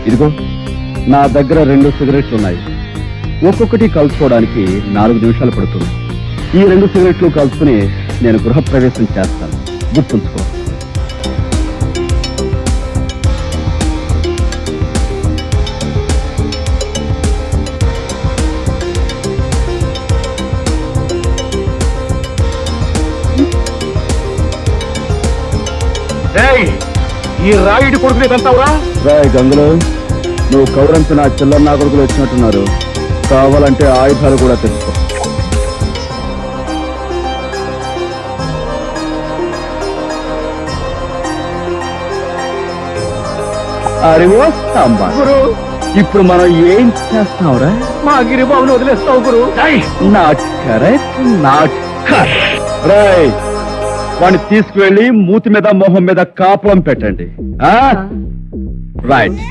ఇదిగో నా దగ్గర 2 సిగరెట్లు ఉన్నాయి. ఒక్కొక్కటి కలుసుకోవడానికి 4 నిమిషాలు పడుతుంది. ఈ 2 సిగరెట్లు కలుసుకుని నేను గృహప్రవేశం చేస్తాను. గుర్తుంచుకో. ఈ రాయుడి కొడుకుని ఇదంతావురా? రాయ్ గంగులు, నువ్వు కౌరంత నా చిల్లర నా కొడుకులు వచ్చినట్టున్నారు. కావాలంటే ఆయుధాలు కూడా తెచ్చుకో. అరే ఓ సాంబా, గురు, ఇప్పుడు మనం ఏం చేస్తావురా? మా గిరిబాబుని వదిలేస్తావు గురు. Not correct, not correct. రాయ్, వాడిని తీసుకువెళ్ళి మూతి మీద మొహం మీద కాపలం పెట్టండి. రైట్.